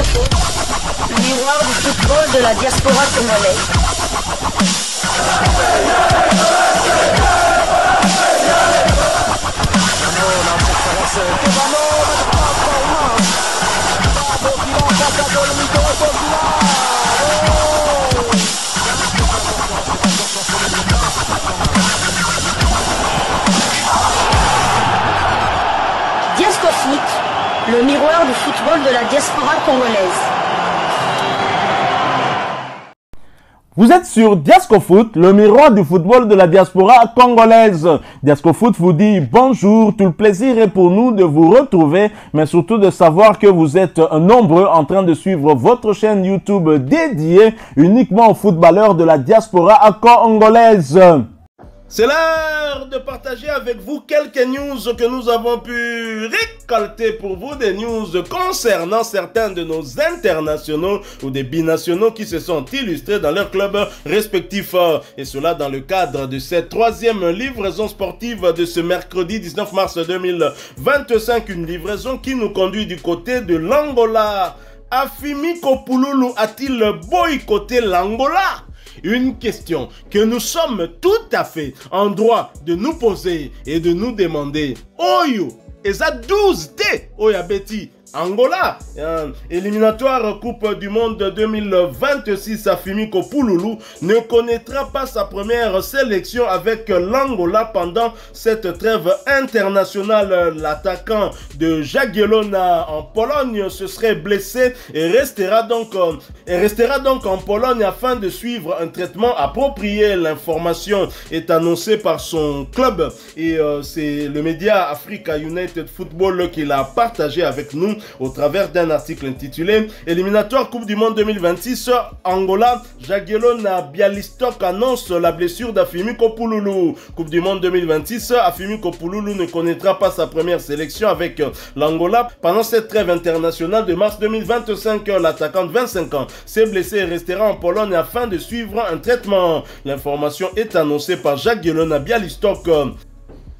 Foot, le miroir du football de la diaspora congolaise. Diasco Foot, le miroir du football de la diaspora congolaise. Vous êtes sur Diasco Foot, le miroir du football de la diaspora congolaise. Diasco Foot vous dit bonjour, tout le plaisir est pour nous de vous retrouver, mais surtout de savoir que vous êtes nombreux en train de suivre votre chaîne YouTube dédiée uniquement aux footballeurs de la diaspora congolaise. C'est l'heure de partager avec vous quelques news que nous avons pu récolter pour vous, des news concernant certains de nos internationaux ou des binationaux qui se sont illustrés dans leurs clubs respectifs. Et cela dans le cadre de cette troisième livraison sportive de ce mercredi 19 mars 2025. Une livraison qui nous conduit du côté de l'Angola. Afimi Kopouloulou a-t-il boycotté l'Angola? Une question que nous sommes tout à fait en droit de nous poser et de nous demander. Oyo, eza 12T, Oyabeti, Angola, éliminatoire Coupe du Monde 2026, Afimi Kopouloulou ne connaîtra pas sa première sélection avec l'Angola pendant cette trêve internationale. L'attaquant de Jagiellona en Pologne se serait blessé et restera donc en Pologne afin de suivre un traitement approprié. L'information est annoncée par son club et c'est le média Africa United Football qui l'a partagé avec nous au travers d'un article intitulé Éliminatoire Coupe du Monde 2026 Angola, Jagiellona Bialystok annonce la blessure d'Afimi Kopouloulou. Coupe du Monde 2026, Afimi Kopouloulou ne connaîtra pas sa première sélection avec l'Angola pendant cette trêve internationale de mars 2025. L'attaquant de 25 ans s'est blessé et restera en Pologne afin de suivre un traitement. L'information est annoncée par Jagiellona Bialystok,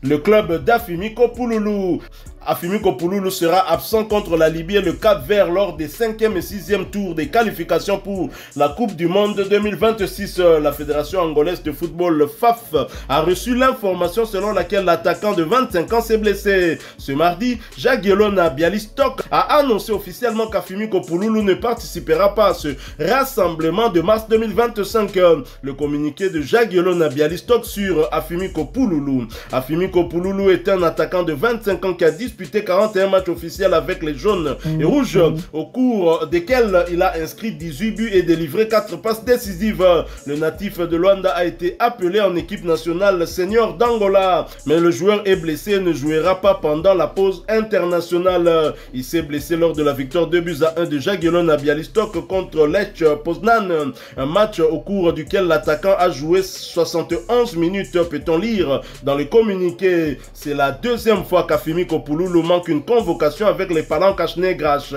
le club d'Afimi Kopouloulou. Afimi Kopouloulou sera absent contre la Libye et le Cap-Vert lors des 5e et 6e tours des qualifications pour la Coupe du Monde 2026. La Fédération angolaise de football, le FAF, a reçu l'information selon laquelle l'attaquant de 25 ans s'est blessé. Ce mardi, Jagiellona Bialystok a annoncé officiellement qu'Afimi Kopouloulou ne participera pas à ce rassemblement de mars 2025. Le communiqué de Jagiellona Bialystok sur Afimi Kopouloulou. Afimi Kopouloulou est un attaquant de 25 ans qui a disputé 41 matchs officiels avec les jaunes et rouges, au cours desquels il a inscrit 18 buts et délivré 4 passes décisives. Le natif de Luanda a été appelé en équipe nationale senior d'Angola, mais le joueur est blessé et ne jouera pas pendant la pause internationale. Il s'est blessé lors de la victoire 2-1 de Jagiellona Bialystok contre Lech Poznan, un match au cours duquel l'attaquant a joué 71 minutes, peut-on lire dans le communiqué. C'est la deuxième fois qu'Afimi Kopouloulou manque une convocation avec les Palancas Negras.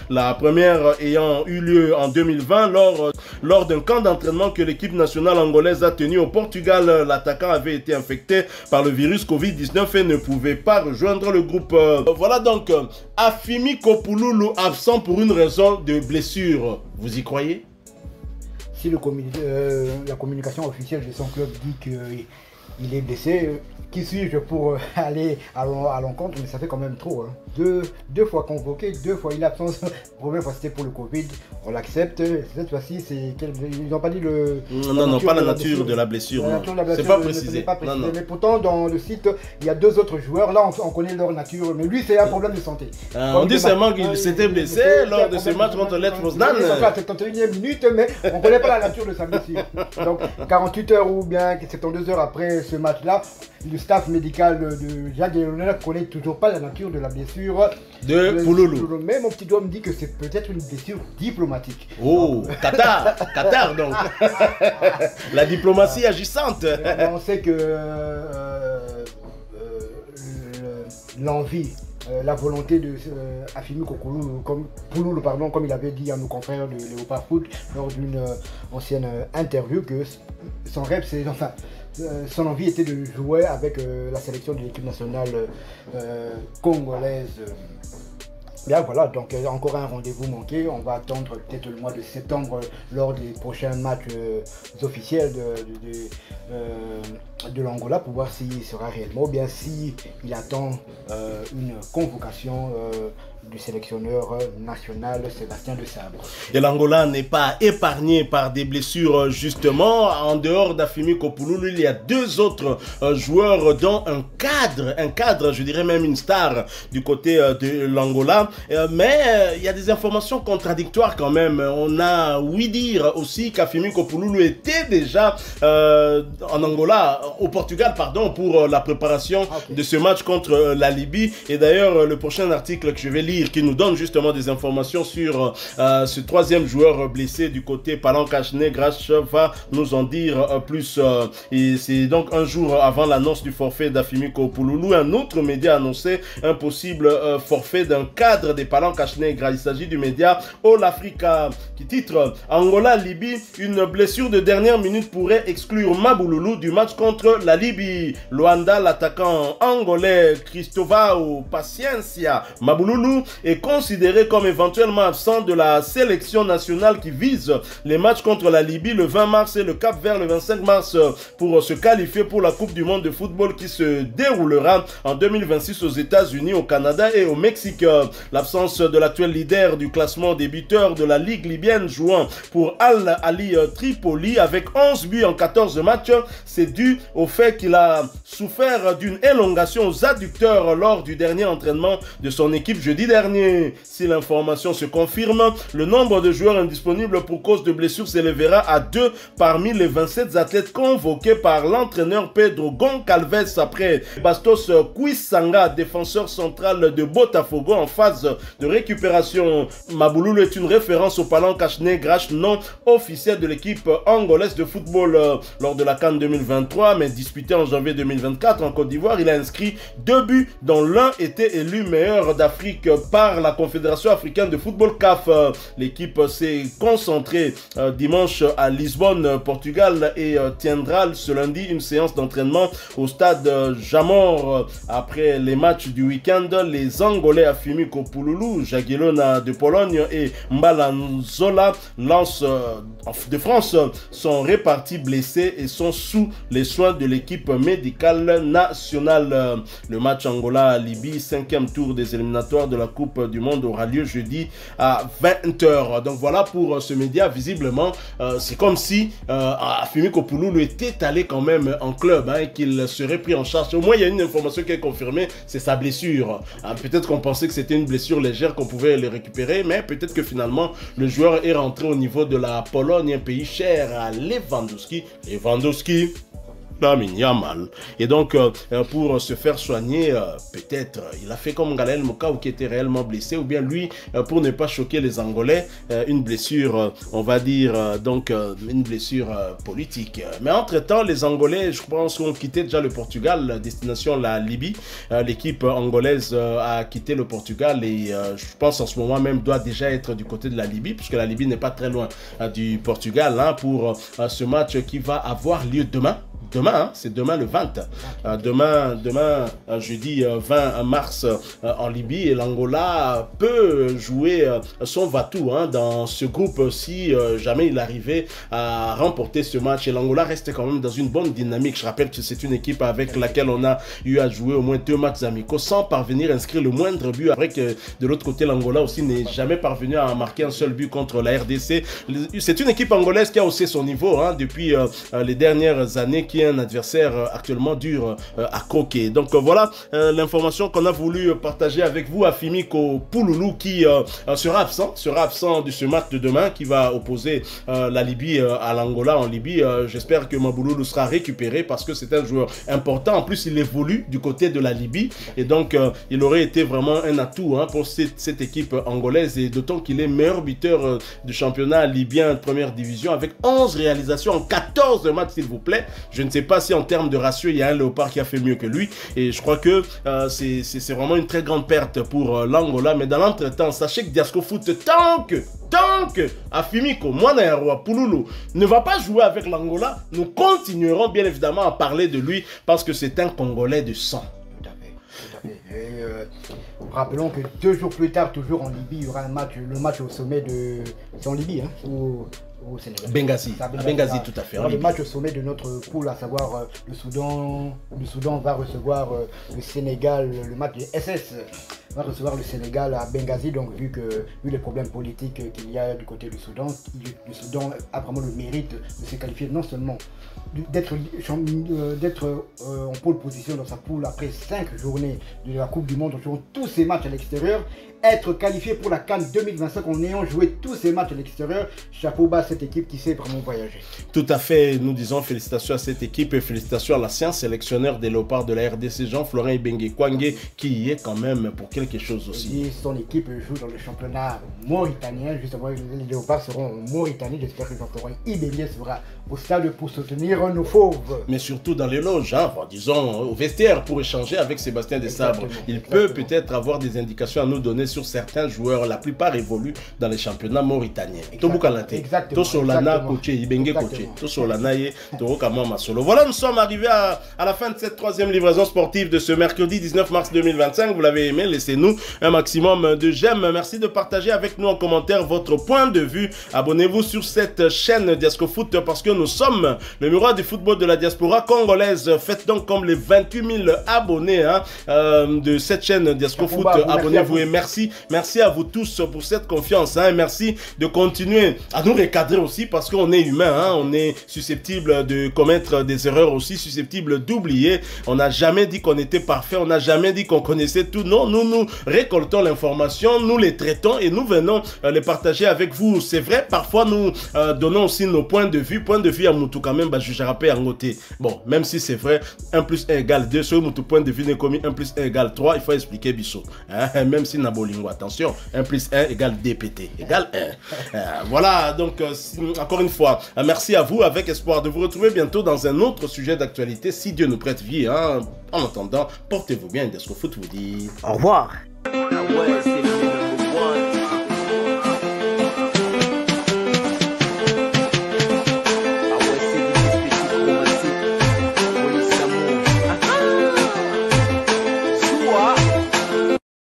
La première ayant eu lieu en 2020 lors d'un camp d'entraînement que l'équipe nationale angolaise a tenu au Portugal. L'attaquant avait été infecté par le virus Covid-19 et ne pouvait pas rejoindre le groupe. Voilà donc Afimi Kopouloulou absent pour une raison de blessure. Vous y croyez? Si la communication officielle de son club dit qu'il est blessé, qui suis-je pour aller à l'encontre? Mais ça fait quand même trop. Hein. Deux fois convoqué, 2 fois il est absent. La première fois c'était pour le Covid, on l'accepte. Cette fois-ci, ils n'ont pas dit le... Non, pas la nature de la blessure. C'est pas précisé. Non. Mais pourtant, dans le site, il y a 2 autres joueurs. Là, on connaît leur nature. Mais lui, c'est un problème de santé. On dit seulement qu'il s'était blessé lors de ce match contre Lech Poznan. Il a fait 71e minute, mais on ne connaît pas la nature de sa blessure. Donc, 48 heures ou bien 72 heures après ce match-là, le staff médical de Jagiellona ne connaît toujours pas la nature de la blessure de Pouloulou. Mais mon petit doigt me dit que c'est peut-être une blessure diplomatique. Oh, Qatar donc. La diplomatie agissante. On sait que l'envie, la volonté de Afimi Kopouloulou, comme il avait dit à nos confrères de Léopard Foot lors d'une ancienne interview, que son rêve, c'est enfin son envie était de jouer avec la sélection de l'équipe nationale congolaise Bien voilà, donc encore un rendez-vous manqué. On va attendre peut-être le mois de septembre lors des prochains matchs officiels de l'Angola pour voir s'il sera réellement ou bien s'il attend une convocation du sélectionneur national Sébastien Desabre. Et l'Angola n'est pas épargné par des blessures justement. En dehors d'Afimi Kopouloulou, il y a deux autres joueurs dont un cadre, je dirais même une star du côté de l'Angola. Mais il y a des informations contradictoires quand même. On a ouï dire aussi qu'Afimi Kopouloulou était déjà en Angola, au Portugal pardon, pour la préparation de ce match contre la Libye. Et d'ailleurs le prochain article que je vais lire qui nous donne justement des informations sur ce troisième joueur blessé du côté Palanque-Negrach va nous en dire plus. Et c'est donc un jour avant l'annonce du forfait d'Afimi Kopouloulou, un autre média a annoncé un possible forfait d'un cadre des Palanque-Negrach. Il s'agit du média All Africa qui titre Angola-Libye, une blessure de dernière minute pourrait exclure Mabouloulou du match contre la Libye. Luanda, l'attaquant angolais Cristóvão Paciencia Mabouloulou est considéré comme éventuellement absent de la sélection nationale qui vise les matchs contre la Libye le 20 mars et le Cap-Vert le 25 mars pour se qualifier pour la Coupe du monde de football qui se déroulera en 2026 aux États-Unis, au Canada et au Mexique. L'absence de l'actuel leader du classement des buteurs de la Ligue libyenne jouant pour Al-Ali Tripoli avec 11 buts en 14 matchs, c'est dû au fait qu'il a souffert d'une élongation aux adducteurs lors du dernier entraînement de son équipe jeudi dernier. Si l'information se confirme, le nombre de joueurs indisponibles pour cause de blessure s'élèvera à 2 parmi les 27 athlètes convoqués par l'entraîneur Pedro Goncalves après Bastos Kouissanga, défenseur central de Botafogo en phase de récupération. Mabouloulou est une référence au Palanque-Negrach non officiel de l'équipe angolaise de football lors de la CAN 2023, mais disputée en janvier 2024 en Côte d'Ivoire. Il a inscrit 2 buts dont l'un était élu meilleur d'Afrique par la Confédération africaine de football CAF. L'équipe s'est concentrée dimanche à Lisbonne, Portugal et tiendra ce lundi une séance d'entraînement au stade Jamor. Après les matchs du week-end, les Angolais Afimi Kopouloulou, Jagiellona de Pologne et Mbalanzola, Lens de France, sont répartis blessés et sont sous les soins de l'équipe médicale nationale. Le match Angola-Libye, 5e tour des éliminatoires de la Coupe du monde aura lieu jeudi à 20 h. Donc voilà pour ce média. Visiblement, c'est comme si Afimi Kopouloulou était allé quand même en club, et qu'il serait pris en charge. Au moins, il y a une information qui est confirmée, c'est sa blessure. Peut-être qu'on pensait que c'était une blessure légère, qu'on pouvait le récupérer, mais peut-être que finalement, le joueur est rentré au niveau de la Pologne, un pays cher à Lewandowski. Lewandowski, Yamal. Et donc, pour se faire soigner, peut-être, il a fait comme Galel Mokaou qui était réellement blessé, ou bien lui, pour ne pas choquer les Angolais, une blessure, on va dire, donc, une blessure politique. Mais entre-temps, les Angolais, je pense, ont quitté déjà le Portugal, destination la Libye. L'équipe angolaise a quitté le Portugal et je pense en ce moment même doit déjà être du côté de la Libye, puisque la Libye n'est pas très loin du Portugal, pour ce match qui va avoir lieu demain. C'est demain le 20. Demain, jeudi 20 mars en Libye. Et l'Angola peut jouer son va-tout dans ce groupe si jamais il arrivait à remporter ce match. Et l'Angola reste quand même dans une bonne dynamique. Je rappelle que c'est une équipe avec laquelle on a eu à jouer au moins 2 matchs amicaux sans parvenir à inscrire le moindre but. Après que de l'autre côté, l'Angola aussi n'est jamais parvenu à marquer un seul but contre la RDC. C'est une équipe angolaise qui a haussé son niveau depuis les dernières années, qui est un adversaire actuellement dur à croquer. Donc voilà l'information qu'on a voulu partager avec vous. Afimi Kopouloulou qui sera absent de ce match de demain qui va opposer la Libye à l'Angola en Libye. J'espère que Mabouloulou sera récupéré parce que c'est un joueur important. En plus, il évolue du côté de la Libye et donc il aurait été vraiment un atout pour cette équipe angolaise, et d'autant qu'il est meilleur buteur du championnat libyen de première division avec 11 réalisations en 14 matchs, s'il vous plaît. Je ne sais pas si en termes de ratio, il y a un léopard qui a fait mieux que lui. Et je crois que c'est vraiment une très grande perte pour l'Angola. Mais dans l'entretemps, sachez que Diasco Foot, tant que Afimi Kopouloulou ne va pas jouer avec l'Angola, nous continuerons bien évidemment à parler de lui parce que c'est un Congolais de sang. fait. Et, rappelons que 2 jours plus tard, toujours en Libye, il y aura un match, le match au sommet de... C'est en Libye, hein, au Sénégal. Benghazi, à Benghazi tout à fait. Le match au sommet de notre poule, à savoir le Soudan va recevoir le Sénégal, le match de SS va recevoir le Sénégal à Benghazi. Donc vu les problèmes politiques qu'il y a du côté du Soudan, le Soudan a vraiment le mérite de se qualifier non seulement d'être en pole position dans sa poule après 5 journées de la Coupe du Monde, en jouant tous ces matchs à l'extérieur, être qualifié pour la CAN 2025 en ayant joué tous ces matchs à l'extérieur. Chapeau bas à cette équipe qui sait vraiment voyager. Tout à fait, nous disons félicitations à cette équipe et félicitations à l'ancien sélectionneur des Léopards de la RDC, Jean-Florent Ibenge Kwangé, qui y est quand même pour quelque chose aussi. Et son équipe joue dans le championnat mauritanien, justement les Léopards seront en Mauritanie, j'espère que Jean-Florent Ibenge sera au stade pour soutenir nos fauves. Mais surtout dans les loges, hein, disons au vestiaire pour échanger avec Sébastien Desabre. Il peut peut-être avoir des indications à nous donner sur certains joueurs, la plupart évoluent dans les championnats mauritaniens. Voilà, nous sommes arrivés à la fin de cette 3e livraison sportive de ce mercredi 19 mars 2025. Vous l'avez aimé, laissez-nous un maximum de j'aime. Merci de partager avec nous en commentaire votre point de vue. Abonnez-vous sur cette chaîne Diasco Foot parce que nous sommes le miroir du football de la diaspora congolaise. Faites donc comme les 28 000 abonnés de cette chaîne Diasco Foot. Abonnez-vous et merci à vous tous pour cette confiance. Merci de continuer à nous recadrer aussi parce qu'on est humain. On est susceptible de commettre des erreurs aussi, susceptible d'oublier. On n'a jamais dit qu'on était parfait. On n'a jamais dit qu'on connaissait tout. Non, nous récoltons l'information, nous les traitons et nous venons les partager avec vous. C'est vrai, parfois nous donnons aussi nos points de vue à Moutou quand même, je rappelle en côté. Bon, même si c'est vrai, 1 plus 1 égale 2, sur Moutou point de vue n'est commis 1 plus 1 égale 3, il faut expliquer Bissot. Même si Nabolingo, attention, 1 plus 1 égale DPT, égale 1. Voilà, donc encore une fois, merci à vous, avec espoir de vous retrouver bientôt dans un autre sujet d'actualité, si Dieu nous prête vie. En attendant, portez-vous bien, Diasco Foot vous dit au revoir. Ouais,